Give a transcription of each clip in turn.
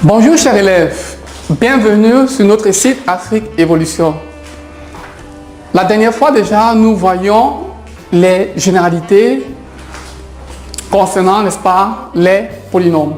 Bonjour chers élèves, bienvenue sur notre site Afrique Évolution. La dernière fois déjà, nous voyions les généralités concernant, n'est-ce pas, les polynômes.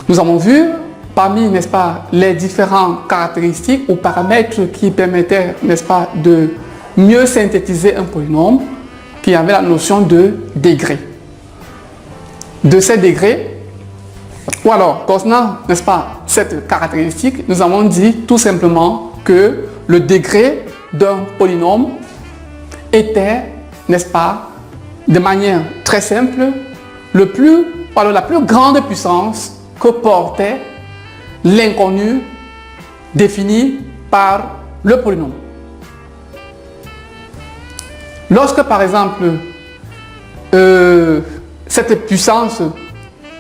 Nous avons vu parmi, n'est-ce pas, les différentes caractéristiques ou paramètres qui permettaient, n'est-ce pas, de mieux synthétiser un polynôme, qui avait la notion de degré. De ces degrés, ou alors, concernant, n'est-ce pas, cette caractéristique, nous avons dit tout simplement que le degré d'un polynôme était, n'est-ce pas, de manière très simple, la plus grande puissance que portait l'inconnu défini par le polynôme. Lorsque, par exemple, cette puissance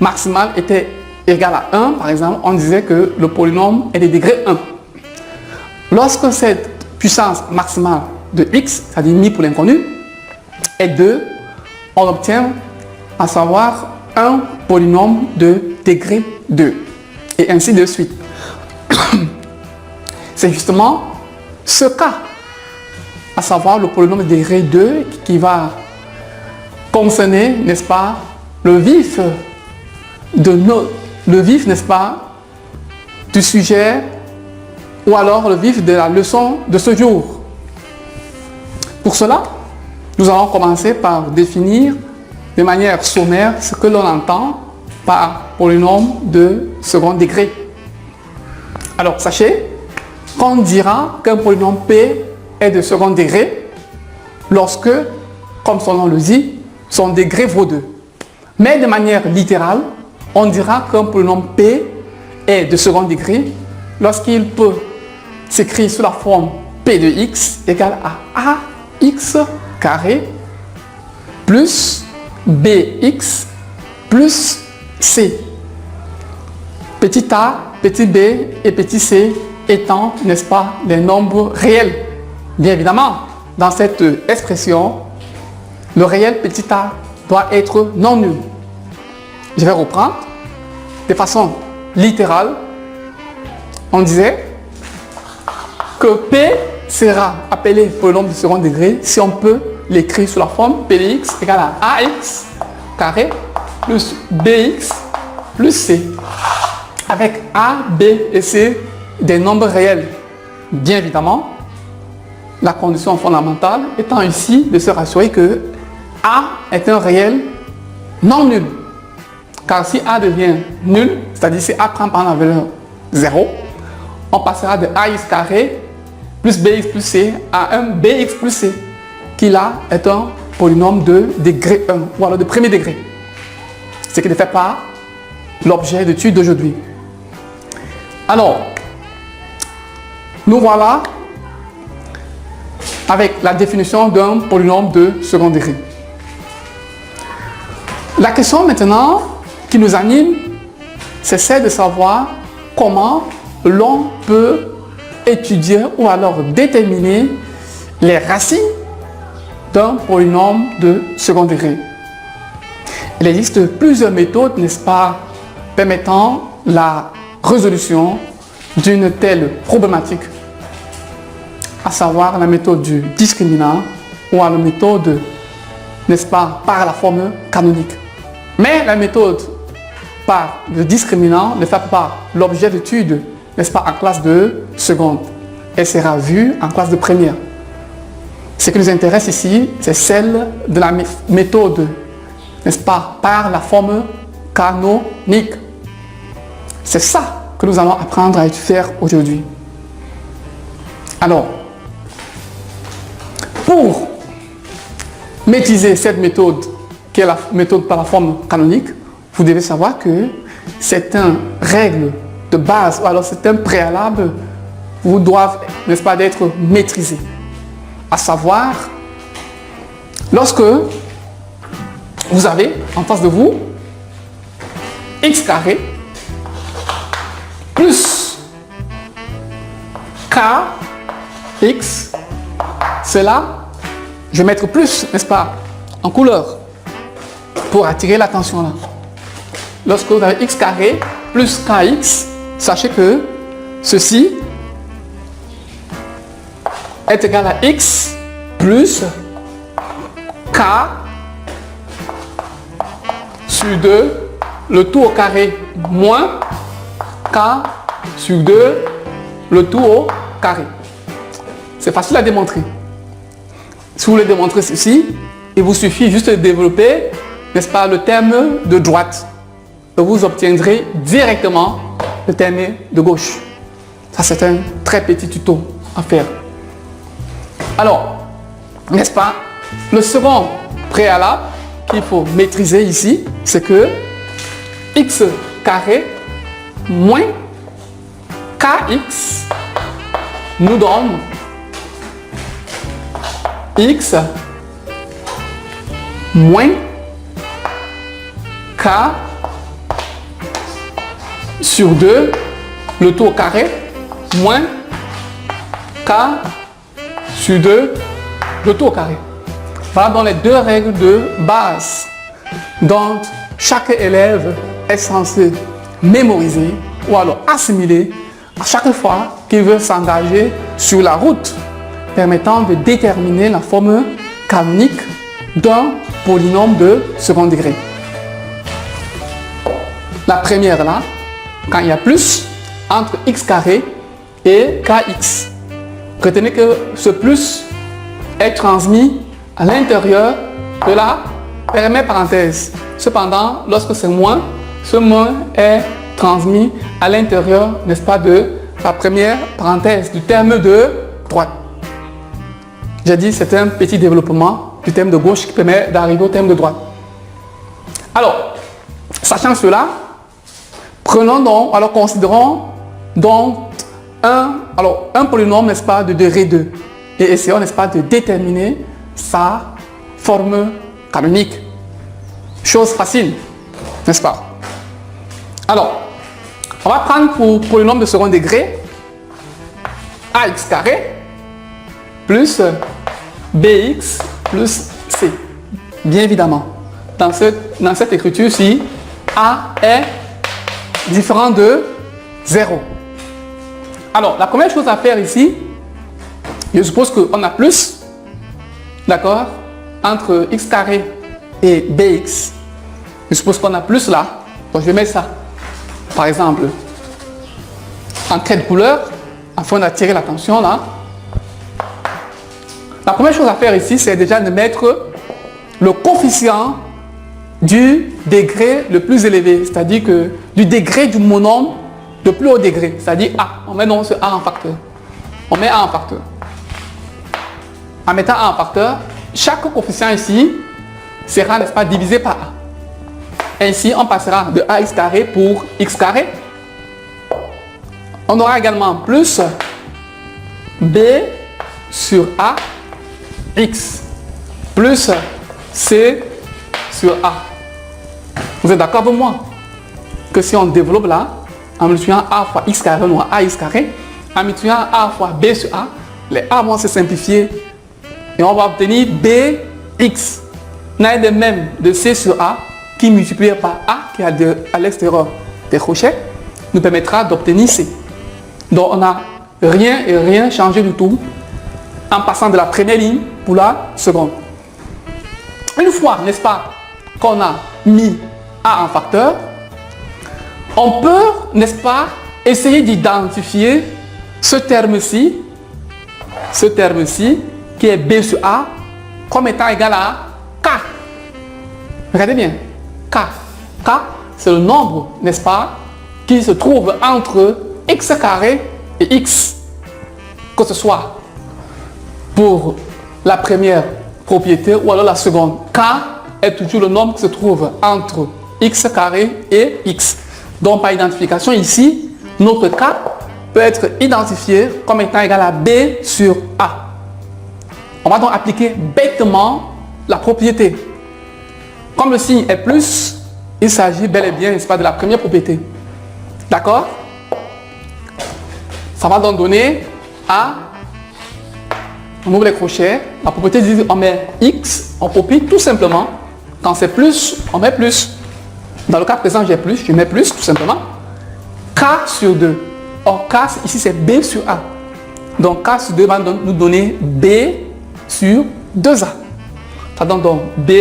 maximale était égale à 1, par exemple, on disait que le polynôme est de degré 1. Lorsque cette puissance maximale de x, c'est-à-dire mi pour l'inconnu, est 2, on obtient à savoir un polynôme de degré 2. Et ainsi de suite. C'est justement ce cas, à savoir le polynôme de degré 2, qui va concerner, n'est-ce pas, le vif, n'est-ce pas, du sujet, ou alors le vif de la leçon de ce jour. Pour cela, nous allons commencer par définir de manière sommaire ce que l'on entend par polynôme de second degré. Alors, sachez qu'on dira qu'un polynôme P est de second degré lorsque, comme son nom le dit, son degré vaut 2. Mais de manière littérale, on dira qu'un polynôme P est de second degré lorsqu'il peut s'écrire sous la forme P de x égale à ax carré plus bx plus c. Petit a, petit b et petit c étant, n'est-ce pas, les nombres réels. Bien évidemment, dans cette expression, le réel petit a doit être non nul. Je vais reprendre de façon littérale. On disait que P sera appelé polynôme de second degré si on peut l'écrire sous la forme P de x égale à ax carré plus bx plus c, avec a, b et c des nombres réels. Bien évidemment, la condition fondamentale étant ici de se rassurer que a est un réel non nul. Car si a devient nul, c'est-à-dire si a prend par la valeur 0, on passera de ax carré plus bx plus c à un bx plus c, qui là est un polynôme de degré 1, ou alors de premier degré. Ce qui ne fait pas l'objet d'étude d'aujourd'hui. Alors, nous voilà avec la définition d'un polynôme de second degré. La question maintenant qui nous anime, c'est celle de savoir comment l'on peut étudier ou alors déterminer les racines d'un polynôme de second degré. Il existe plusieurs méthodes, n'est-ce pas, permettant la résolution d'une telle problématique, à savoir la méthode du discriminant ou la méthode, n'est-ce pas, par la formule canonique. Mais la méthode par le discriminant ne fait pas l'objet d'étude, n'est-ce pas, en classe de seconde. Elle sera vue en classe de première. Ce qui nous intéresse ici, c'est celle de la méthode, n'est-ce pas, par la formule canonique. C'est ça que nous allons apprendre à faire aujourd'hui. Alors, pour maîtriser cette méthode, qui est la méthode par la forme canonique, vous devez savoir que c'est une règle de base, ou alors c'est un préalable, vous doivent, n'est-ce pas, d'être maîtrisé. À savoir, lorsque vous avez en face de vous x carré plus kx, cela, je vais mettre plus, n'est-ce pas, en couleur, pour attirer l'attention là. Lorsque vous avez x carré plus kx, sachez que ceci est égal à x plus k sur 2, le tout au carré, moins k sur 2, le tout au carré. C'est facile à démontrer. Si vous voulez démontrer ceci, il vous suffit juste de développer, n'est-ce pas, le terme de droite. Et vous obtiendrez directement le terme de gauche. Ça, c'est un très petit tuto à faire. Alors, n'est-ce pas, le second préalable qu'il faut maîtriser ici, c'est que x carré moins kx nous donne x moins k sur 2, le tout au carré, moins k sur 2, le tout au carré. Voilà donc les deux règles de base dont chaque élève est censé mémoriser ou alors assimiler à chaque fois qu'il veut s'engager sur la route permettant de déterminer la forme canonique d'un polynôme de second degré. La première là, quand il y a plus entre x carré et kx. Retenez que ce plus est transmis à l'intérieur de la périmètre parenthèse. Cependant, lorsque c'est moins, ce moins est transmis à l'intérieur, n'est-ce pas, de la première parenthèse du terme de droite. J'ai dit c'est un petit développement du terme de gauche qui permet d'arriver au terme de droite. Alors, sachant cela, prenons donc, alors considérons donc un polynôme, n'est-ce pas, de degré 2 et essayons, n'est-ce pas, de déterminer sa forme canonique. Chose facile, n'est-ce pas? Alors, on va prendre pour polynôme de second degré ax carré plus bx plus c. Bien évidemment, dans cette écriture-ci, a est différent de 0. Alors, la première chose à faire ici, je suppose qu'on a plus, d'accord, entre x carré et bx. Je suppose qu'on a plus là, donc je vais mettre ça, par exemple, en trait de couleur, afin d'attirer l'attention là. La première chose à faire ici, c'est déjà de mettre le coefficient du degré le plus élevé, c'est-à-dire que du degré du monôme de plus haut degré, c'est-à-dire A. On met donc ce A en facteur. On met A en facteur. En mettant A en facteur, chaque coefficient ici sera, n'est-ce pas, divisé par A. Ainsi, on passera de ax carré pour x carré. On aura également plus b sur a x plus c sur a. Vous êtes d'accord avec moi que si on développe là, en multipliant a fois x carré, on aura ax carré. En multipliant a fois b sur a, les a vont se simplifier et on va obtenir bx. N'a de même de c sur a qui multiplié par a qui est à l'extérieur des crochets nous permettra d'obtenir c. Donc on n'a rien et rien changé du tout en passant de la première ligne pour la seconde. Une fois, n'est-ce pas, qu'on a mis a en facteur, on peut, n'est-ce pas, essayer d'identifier ce terme-ci qui est b sur a comme étant égal à k. Regardez bien, k. K, c'est le nombre, n'est-ce pas, qui se trouve entre x carré et x. Que ce soit pour la première propriété ou alors la seconde. K est toujours le nombre qui se trouve entre x carré et x. Donc par identification ici, notre K peut être identifié comme étant égal à b sur a. On va donc appliquer bêtement la propriété. Comme le signe est plus, il s'agit bel et bien, n'est-ce pas, de la première propriété. D'accord? Ça va donc donner A, on ouvre les crochets, la propriété dit on met X, on copie tout simplement. Quand c'est plus, on met plus. Dans le cas présent, j'ai plus, je mets plus tout simplement. K sur 2. Or, K, ici, c'est B sur A. Donc, K sur 2 va nous donner B sur 2A. Ça donne donc B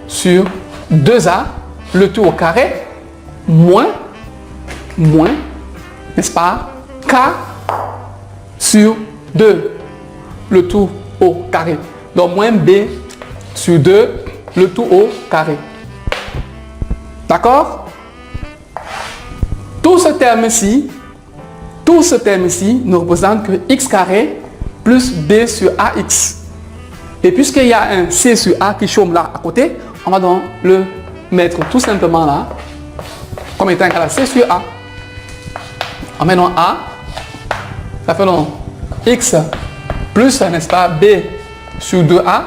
sur 2A, le tout au carré, moins, n'est-ce pas, K sur 2, le tout au carré. Donc, moins B sur 2, le tout au carré. D'accord? Tout ce terme-ci ne représente que x carré plus b sur ax. Et puisqu'il y a un c sur a qui chôme là à côté, on va donc le mettre tout simplement là, comme étant égal à c sur a. On met donc a, ça fait donc x plus, n'est-ce pas, b sur 2a,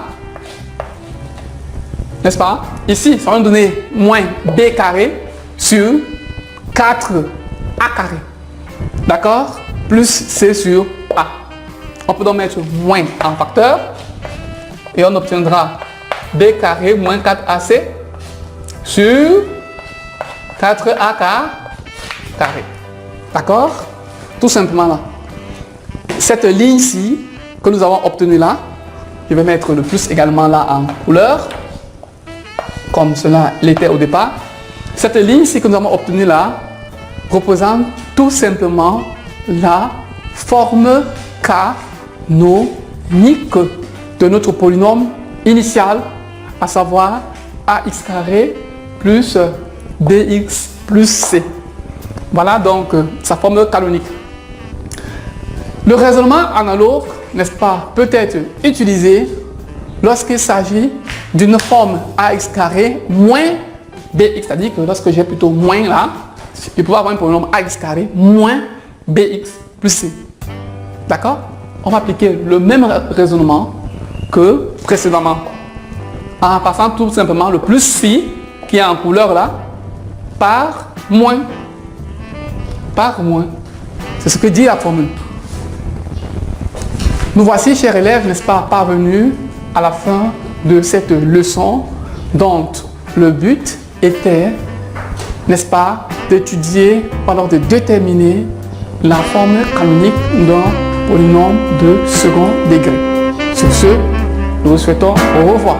n'est-ce pas? Ici, ça va nous donner moins b carré sur 4a carré. D'accord? Plus c sur a. On peut donc mettre moins en facteur et on obtiendra b carré moins 4ac sur 4a carré. D'accord? Tout simplement là. Cette ligne-ci que nous avons obtenue là, je vais mettre le plus également là en couleur, comme cela l'était au départ. Cette ligne-ci que nous avons obtenue là représente tout simplement la forme canonique de notre polynôme initial, à savoir ax carré plus bx plus c. Voilà donc sa forme canonique. Le raisonnement analogue, n'est-ce pas, peut être utilisé lorsqu'il s'agit d'une forme ax carré moins bx, c'est-à-dire que lorsque j'ai plutôt moins là, je peux avoir un polynôme ax carré moins bx plus c. D'accord? On va appliquer le même raisonnement que précédemment, en passant tout simplement le plus ci qui est en couleur là par moins. Par moins. C'est ce que dit la formule. Nous voici, chers élèves, n'est-ce pas, parvenus à la fin de cette leçon dont le but était, n'est-ce pas, d'étudier, alors de déterminer la forme canonique d'un polynôme de second degré. Sur ce, nous vous souhaitons au revoir.